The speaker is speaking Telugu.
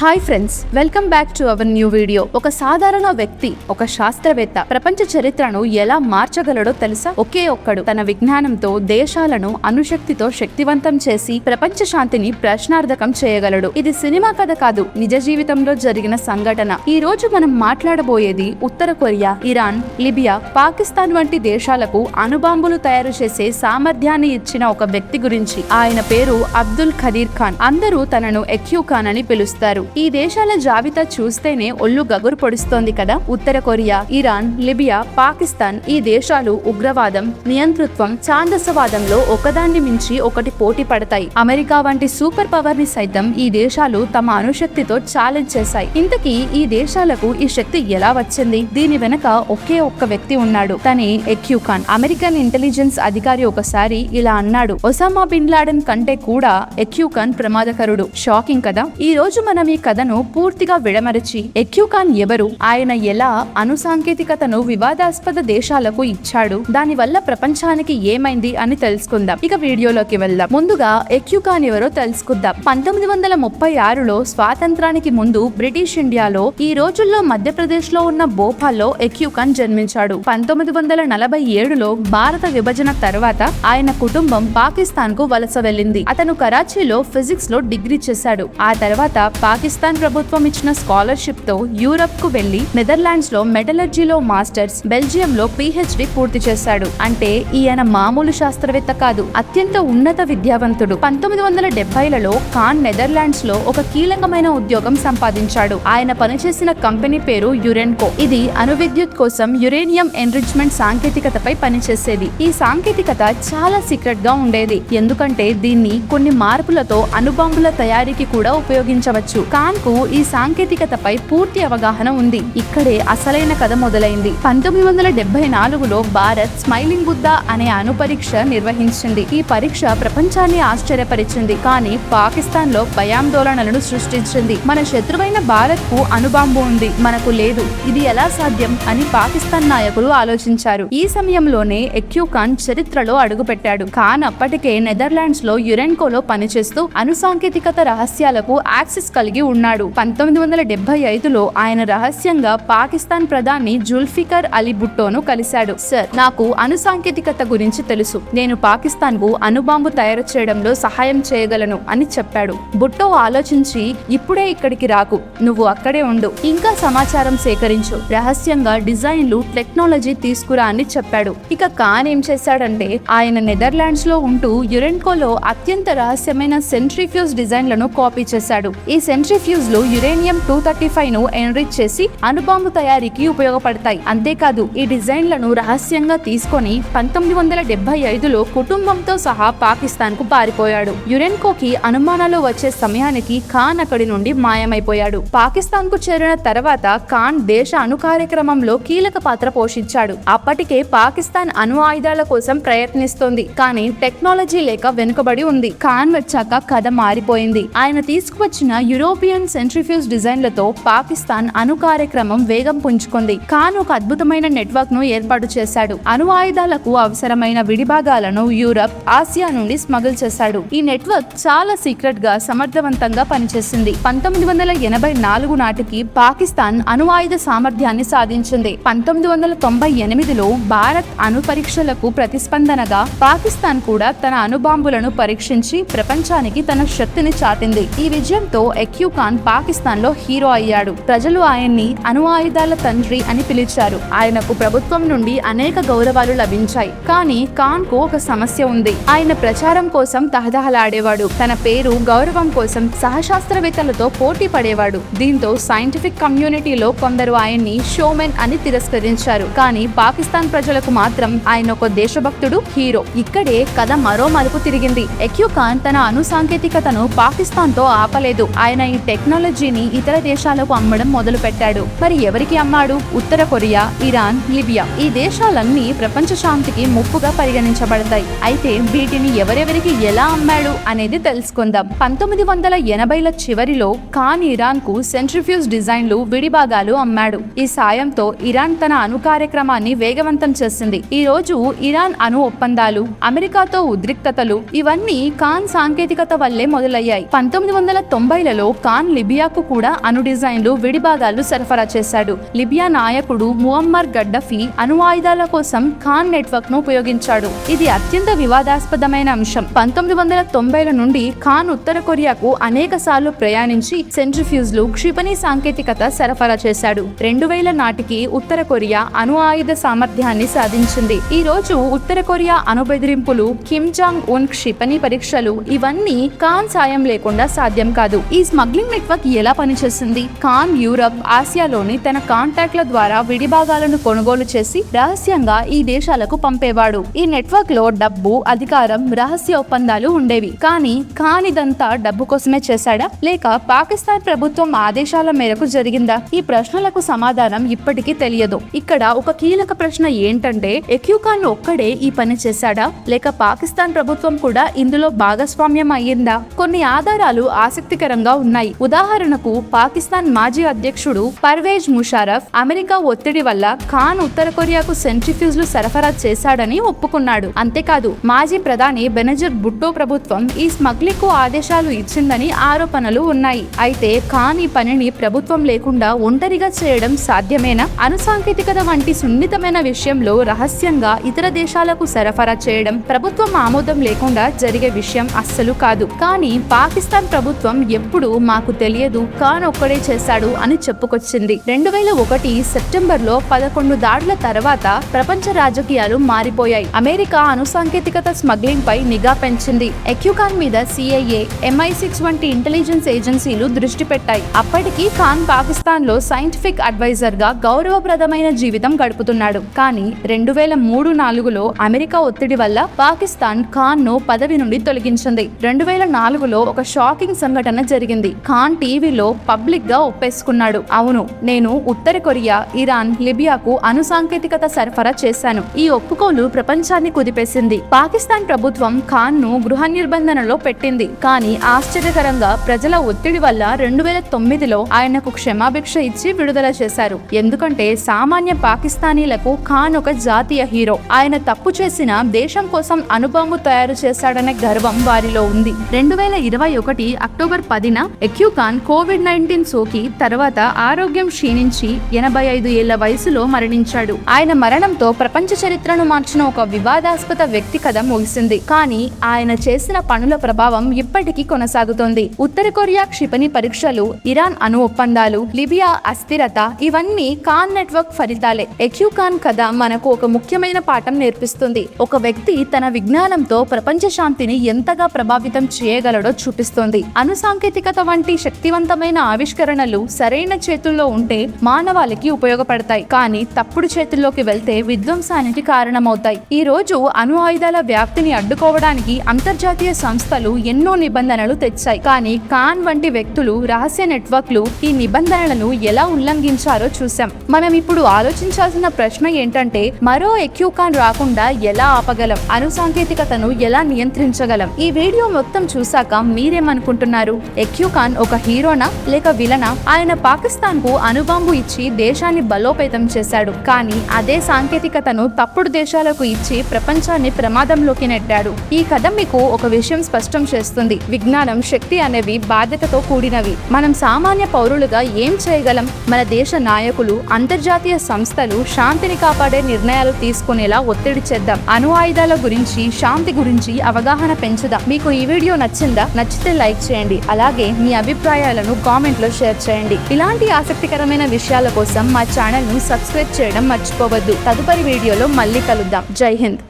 Hi friends, welcome back to our new video. ఒక సాధారణ వ్యక్తి, ఒక శాస్త్రవేత్త ప్రపంచ చరిత్రను ఎలా మార్చగలడో తెలుసా? ఒకే ఒక్కడు తన విజ్ఞానంతో దేశాలను అణుశక్తితో శక్తివంతం చేసి ప్రపంచ శాంతిని ప్రశ్నార్థకం చేయగలడు. ఇది సినిమా కథ కాదు, నిజ జీవితంలో జరిగిన సంఘటన. ఈ రోజు మనం మాట్లాడబోయేది ఉత్తర కొరియా, ఇరాన్, లిబియా, పాకిస్తాన్ వంటి దేశాలకు అణుబాంబులు తయారు చేసే సామర్థ్యాన్ని ఇచ్చిన ఒక వ్యక్తి గురించి. ఆయన పేరు అబ్దుల్ ఖదీర్ ఖాన్. అందరూ తనను ఎక్యూ ఖాన్ అని పిలుస్తారు. ఈ దేశాల జాబితా చూస్తేనే ఒళ్ళు గగురు పొడుస్తోంది కదా. ఉత్తర కొరియా, ఇరాన్, లిబియా, పాకిస్తాన్ ఈ దేశాలు ఉగ్రవాదం, నియంతృత్వం, ఛాందసవాదంలో ఒకదాన్ని మించి ఒకటి పోటీ పడతాయి. అమెరికా వంటి సూపర్ పవర్ ని సైతం ఈ దేశాలు తమ అణుశక్తితో ఛాలెంజ్ చేశాయి. ఇంతకీ ఈ దేశాలకు ఈ శక్తి ఎలా వచ్చింది? దీని వెనక ఒకే ఒక్క వ్యక్తి ఉన్నాడు, తనే ఎక్యూ ఖాన్. అమెరికన్ ఇంటెలిజెన్స్ అధికారి ఒకసారి ఇలా అన్నాడు: ఒసామా బిన్ లాడెన్ కంటే కూడా ఎక్యూ ఖాన్ ప్రమాదకరుడు. షాకింగ్ కదా. ఈ రోజు మనం ఈ కథను పూర్తిగా విడమరచి ఎక్యూ ఖాన్ ఎవరు, ఆయన ఎలా అణు సాంకేతికతను వివాదాస్పద దేశాలకు ఇచ్చాడు, దాని వల్ల ప్రపంచానికి ఏమైంది అని తెలుసుకుందాం. ఇక వీడియోలోకి వెళ్దాం. ముందుగా ఎక్యూ ఖాన్ ఎవరో తెలుసుకుందాం. 1936లో స్వాతంత్రానికి ముందు బ్రిటిష్ ఇండియాలో, ఈ రోజుల్లో మధ్యప్రదేశ్ లో ఉన్న భోపాల్లో ఎక్యూ ఖాన్ జన్మించాడు. 1947లో భారత విభజన తర్వాత ఆయన కుటుంబం పాకిస్తాన్ కు వలస వెళ్ళింది. అతను కరాచీలో ఫిజిక్స్ లో డిగ్రీ చేశాడు. ఆ తర్వాత పాకిస్తాన్ ప్రభుత్వం ఇచ్చిన స్కాలర్షిప్ తో యూరప్ కు వెళ్లి నెదర్లాండ్స్ లో మెటలర్జీలో మాస్టర్స్, బెల్జియం లో PhD పూర్తి చేశాడు. అంటే ఈయన మామూలు శాస్త్రవేత్త కాదు, అత్యంత ఉన్నత విద్యావంతుడు. 1970లలో ఖాన్ నెదర్లాండ్స్ లో ఒక కీలకమైన ఉద్యోగం సంపాదించాడు. ఆయన పనిచేసిన కంపెనీ పేరు యురెన్కో. ఇది అణు విద్యుత్ కోసం యురేనియం ఎన్రిచ్మెంట్ సాంకేతికతపై పనిచేసేది. ఈ సాంకేతికత చాలా సీక్రెట్ గా ఉండేది, ఎందుకంటే దీన్ని కొన్ని మార్పులతో అణుబాంబుల తయారీకి కూడా ఉపయోగించవచ్చు. ఖాన్ కు ఈ సాంకేతికతపై పూర్తి అవగాహన ఉంది. ఇక్కడే అసలైన కథ మొదలైంది. 1974లో భారత్ స్మైలింగ్ బుద్ధ అనే అణు పరీక్ష నిర్వహించింది. ఈ పరీక్ష ప్రపంచాన్ని ఆశ్చర్యపరిచింది, కానీ పాకిస్తాన్ లో భయాందోళనలను సృష్టించింది. మన శత్రువైన భారత్ కు అణుబాంబు ఉంది, మనకు లేదు, ఇది ఎలా సాధ్యం అని పాకిస్తాన్ నాయకులు ఆలోచించారు. ఈ సమయంలోనే ఎక్యూ ఖాన్ చరిత్రలో అడుగుపెట్టాడు. ఖాన్ అప్పటికే నెదర్లాండ్స్ లో యురెన్కోలో పనిచేస్తూ అణు సాంకేతికత రహస్యాలకు యాక్సెస్ కలిగి ఉన్నాడు. 1975లో ఆయన రహస్యంగా పాకిస్తాన్ ప్రధాని జుల్ఫికర్ అలీ భుట్టోను కలిశాడు. సార్, నాకు అణు సాంకేతికత గురించి తెలుసు, నేను పాకిస్తాన్ కు అణుబాంబు తయారు చేయడంలో సహాయం చేయగలను అని చెప్పాడు. భుట్టో ఆలోచించి, ఇప్పుడే ఇక్కడికి రాకు, నువ్వు అక్కడే ఉండు, ఇంకా సమాచారం సేకరించు, రహస్యంగా డిజైన్లు, టెక్నాలజీ తీసుకురా అని చెప్పాడు. ఇక ఖాన్ ఏం చేశాడంటే, ఆయన నెదర్లాండ్స్ లో ఉంటూ యురెన్కోలో అత్యంత రహస్యమైన సెంట్రిఫ్యూజ్ డిజైన్లను కాపీ చేశాడు. ఈ సెంట్రిఫ్యూజ్ లు యురేనియం 235 ను ఎన్రిచ్ చేసి అణుబాంబు తయారీకి ఉపయోగపడతాయి. అంతేకాదు, ఈ డిజైన్లను రహస్యంగా తీసుకొని 1975లో కుటుంబంతో సహా పాకిస్తాన్ కు పారిపోయాడు. యురెన్కోకి అనుమానాలు వచ్చే సమయానికి ఖాన్ అక్కడి నుండి మాయమైపోయాడు. పాకిస్తాన్ కు చేరిన తర్వాత ఖాన్ దేశ అణు కార్యక్రమంలో కీలక పాత్ర పోషించాడు. అప్పటికే పాకిస్తాన్ అణు ఆయుధాల కోసం ప్రయత్నిస్తోంది, కానీ టెక్నాలజీ లేక వెనుకబడి ఉంది. ఖాన్ వచ్చాక కథ మారిపోయింది. ఆయన తీసుకువచ్చిన యూరోపియన్ సెంట్రిఫ్యూజ్ డిజైన్లతో పాకిస్తాన్ అణు కార్యక్రమం వేగం పుంజుకుంది. ఖాన్ ఒక అద్భుతమైన నెట్వర్క్ ను ఏర్పాటు చేశాడు. అణు ఆయుధాలకు అవసరమైన విడిభాగాలను యూరప్, ఆసియా నుండి స్మగుల్ చేశాడు. ఈ నెట్వర్క్ చాలా సీక్రెట్ గా సమర్థవంతంగా పనిచేసింది. 1984 నాటికి పాకిస్తాన్ అణు ఆయుధ సామర్థ్యాన్ని సాధించింది. 1998లో భారత్ అణు పరీక్షలకు ప్రతిస్పందనగా పాకిస్తాన్ కూడా తన అణుబాంబులను పరీక్షించి ప్రపంచానికి తన శక్తిని చాటింది. ఈ విజయంతో ఎక్యూ ఖాన్ పాకిస్తాన్ లో హీరో అయ్యాడు. ప్రజలు ఆయన్ని అణు ఆయుధాల తండ్రి అని పిలిచారు. ఆయనకు ప్రభుత్వం నుండి అనేక గౌరవాలు లభించాయి. కానీ ఖాన్ కు ఒక సమస్య ఉంది. ఆయన ప్రచారం కోసం తహతహలాడేవాడు. తన పేరు, గౌరవం కోసం సహశాస్త్రవేత్తలతో పోటీ పడేవాడు. దీంతో సైంటిఫిక్ కమ్యూనిటీలో కొందరు ఆయన్ని షోమెన్ అని తిరస్కరించారు. కానీ పాకిస్తాన్ ప్రజలకు మాత్రం ఆయన ఒక దేశభక్తుడు, హీరో. ఇక్కడే కథ మరో మలుపు తిరిగింది. ఎక్యూ ఖాన్ తన అణు సాంకేతికతను పాకిస్తాన్ తో ఆపలేదు. ఆయన ఈ టెక్నాలజీని ఇతర దేశాలకు అమ్మడం మొదలు పెట్టాడు. మరి ఎవరికి అమ్మాడు? ఉత్తర కొరియా, ఇరాన్, లిబియా. ఈ దేశాలన్నీ ప్రపంచ శాంతికి ముప్పుగా పరిగణించబడతాయి. అయితే వీటిని ఎవరెవరికి ఎలా అమ్మాడు అనేది తెలుసుకుందాం. 1980ల చివరిలో ఖాన్ ఇరాన్ కు సెంట్రిఫ్యూజ్ డిజైన్లు, విడిభాగాలు అమ్మాడు. ఈ సాయంతో ఇరాన్ తన అణు కార్యక్రమాన్ని వేగవంతం చేసింది. ఈ రోజు ఇరాన్ అణు ఒప్పందాలు, అమెరికాతో ఉద్రిక్తతలు ఇవన్నీ ఖాన్ సాంకేతికత వల్లే మొదలయ్యాయి. 1990లలో ఖాన్ ఖాన్ లిబియాకు కూడా అణు డిజైన్లు విడిభాగాలు సరఫరా చేశాడు. లిబియా నాయకుడు ముఅమ్మర్ గడ్డఫీ అణు ఆయుధాల కోసం ఖాన్ నెట్వర్క్ ను ఉపయోగించాడు. ఇది అత్యంత వివాదాస్పదమైన అంశం. 1990ల నుండి ఖాన్ ఉత్తర కొరియాకు అనేక సార్లు ప్రయాణించి సెంట్రిఫ్యూజ్లు, క్షిపణి సాంకేతికత సరఫరా చేశాడు. 2000 నాటికి ఉత్తర కొరియా అణు ఆయుధ సామర్థ్యాన్ని సాధించింది. ఈ రోజు ఉత్తర కొరియా అణు బెదిరింపులు, కిమ్ జాంగ్ ఉన్ క్షిపణి పరీక్షలు ఇవన్నీ ఖాన్ సాయం లేకుండా సాధ్యం కాదు. ఈ స్మగ్లింగ్ నెట్వర్క్ ఎలా పనిచేసింది? ఖాన్ యూరప్, ఆసియాలోని తన కాంటాక్ట్ల ద్వారా విడిభాగాలను కొనుగోలు చేసి రహస్యంగా ఈ దేశాలకు పంపేవాడు. ఈ నెట్వర్క్ లో డబ్బు, అధికారం, రహస్య ఒప్పందాలు ఉండేవి. కానీ ఖాన్ ఇదంతా డబ్బు కోసమే చేశాడా, లేక పాకిస్తాన్ ప్రభుత్వం ఆదేశాల మేరకు జరిగిందా? ఈ ప్రశ్నలకు సమాధానం ఇప్పటికీ తెలియదు. ఇక్కడ ఒక కీలక ప్రశ్న ఏంటంటే, ఎక్యూఖాన్ ఒక్కడే ఈ పని చేశాడా, లేక పాకిస్తాన్ ప్రభుత్వం కూడా ఇందులో భాగస్వామ్యం అయ్యిందా? కొన్ని ఆధారాలు ఆసక్తికరంగా ఉన్నాయి. ఉదాహరణకు పాకిస్తాన్ మాజీ అధ్యక్షుడు పర్వేజ్ ముషారఫ్ అమెరికా ఒత్తిడి వల్ల ఖాన్ ఉత్తర కొరియాకు సెంట్రిఫ్యూజ్లు సరఫరా చేశాడని ఒప్పుకున్నాడు. అంతేకాదు మాజీ ప్రధాని బెనజర్ భుట్టో ప్రభుత్వం ఈ స్మగ్లింగ్ కు ఆదేశాలు ఇచ్చిందని ఆరోపణలు ఉన్నాయి. అయితే ఖాన్ ఈ పనిని ప్రభుత్వం లేకుండా ఒంటరిగా చేయడం సాధ్యమేనా? అణు సాంకేతికత వంటి సున్నితమైన విషయంలో రహస్యంగా ఇతర దేశాలకు సరఫరా చేయడం ప్రభుత్వం ఆమోదం లేకుండా జరిగే విషయం అస్సలు కాదు. కానీ పాకిస్తాన్ ప్రభుత్వం ఎప్పుడు మాకు తెలియదు, ఖాన్ ఒక్కడే చేశాడు అని చెప్పుకొచ్చింది. 2001 సెప్టెంబర్లో 11 దాడుల తర్వాత ప్రపంచ రాజకీయాలు మారిపోయాయి. అమెరికా అణు సాంకేతికత స్మగ్లింగ్ పై నిఘా పెంచింది. ఎక్యూఖాన్ మీద CIA, MI6 వంటి ఇంటెలిజెన్స్ ఏజెన్సీలు దృష్టి పెట్టాయి. అప్పటికి ఖాన్ పాకిస్తాన్ లో సైంటిఫిక్ అడ్వైజర్ గా గౌరవప్రదమైన జీవితం గడుపుతున్నాడు. కానీ 2003-4లో అమెరికా ఒత్తిడి వల్ల పాకిస్తాన్ ఖాన్ ను పదవి నుండి తొలగించింది. 2004లో ఒక షాకింగ్ సంఘటన జరిగింది. ఖాన్ టీవీలో పబ్లిక్ గా ఒప్పేసుకున్నాడు, అవును నేను ఉత్తర కొరియా, ఇరాన్, లిబియాకు అణు సాంకేతికత సరఫరా చేశాను. ఈ ఒప్పుకోలు ప్రపంచాన్ని కుదిపేసింది. పాకిస్తాన్ ప్రభుత్వం ఖాన్ ను గృహ నిర్బంధనలో పెట్టింది. కానీ ఆశ్చర్యకరంగా ప్రజల ఒత్తిడి వల్ల 2009లో ఆయనకు క్షమాభిక్ష ఇచ్చి విడుదల చేశారు. ఎందుకంటే సామాన్య పాకిస్తానీలకు ఖాన్ ఒక జాతీయ హీరో. ఆయన తప్పు చేసిన దేశం కోసం అణుబాంబు తయారు చేశాడనే గర్వం వారిలో ఉంది. 2021 అక్టోబర్ 10న ఎక్యూఖాన్ కోవిడ్-19 సోకి తర్వాత ఆరోగ్యం క్షీణించి 85 ఏళ్ల వయసులో మరణించాడు. ఆయన మరణంతో ప్రపంచ చరిత్రను మార్చిన ఒక వివాదాస్పద వ్యక్తి కథ ముగిసింది. కానీ ఆయన చేసిన పనుల ప్రభావం ఇప్పటికీ కొనసాగుతోంది. ఉత్తర కొరియా క్షిపణి పరీక్షలు, ఇరాన్ అణు ఒప్పందాలు, లిబియా అస్థిరత ఇవన్నీ ఖాన్ నెట్వర్క్ ఫలితాలే. ఎక్యూఖాన్ కథ మనకు ఒక ముఖ్యమైన పాఠం నేర్పిస్తుంది. ఒక వ్యక్తి తన విజ్ఞానంతో ప్రపంచ శాంతిని ఎంతగా ప్రభావితం చేయగలడో చూపిస్తోంది. అణు సాంకేతికత వంటి శక్తివంతమైన ఆవిష్కరణలు సరైన చేతుల్లో ఉంటే మానవాళికి ఉపయోగపడతాయి. కానీ తప్పుడు చేతుల్లోకి వెళ్తే విధ్వంసానికి కారణమవుతాయి. ఈ రోజు అణు ఆయుధాల వ్యాప్తిని అడ్డుకోవడానికి అంతర్జాతీయ సంస్థలు ఎన్నో నిబంధనలు తెచ్చాయి. కానీ ఖాన్ వంటి వ్యక్తులు, రహస్య నెట్వర్క్లు ఈ నిబంధనలను ఎలా ఉల్లంఘించారో చూసాం. మనం ఇప్పుడు ఆలోచించాల్సిన ప్రశ్న ఏంటంటే, మరో ఎక్యూఖాన్ రాకుండా ఎలా ఆపగలం? అణు సాంకేతికతను ఎలా నియంత్రించగలం? ఈ వీడియో మొత్తం చూసాక మీరేమనుకుంటున్నారు? ఎక్యూఖాన్ ఒక హీరోనా లేక విలనా? ఆయన పాకిస్తాన్ కు అణుబాంబు ఇచ్చి దేశాన్ని బలోపేతం చేశాడు. కానీ అదే సాంకేతికతను తప్పుడు దేశాలకు ఇచ్చి ప్రపంచాన్ని ప్రమాదంలోకి నెట్టాడు. ఈ కథ మీకు ఒక విషయం స్పష్టం చేస్తుంది. విజ్ఞానం, శక్తి అనేవి బాధ్యతతో కూడినవి. మనం సామాన్య పౌరులుగా ఏం చేయగలం? మన దేశ నాయకులు, అంతర్జాతీయ సంస్థలు శాంతిని కాపాడే నిర్ణయాలు తీసుకునేలా ఒత్తిడి చేద్దాం. అణు ఆయుధాల గురించి, శాంతి గురించి అవగాహన పెంచుదాం. మీకు ఈ వీడియో నచ్చిందా? నచ్చితే లైక్ చేయండి. అలాగే మీ అభిప్రాయాలను కామెంట్ లో షేర్ చేయండి. ఇలాంటి ఆసక్తికరమైన విషయాల కోసం మా ఛానల్ ను సబ్స్క్రైబ్ చేయడం మర్చిపోవద్దు. తదుపరి వీడియోలో మళ్ళీ కలుద్దాం. జై హింద్.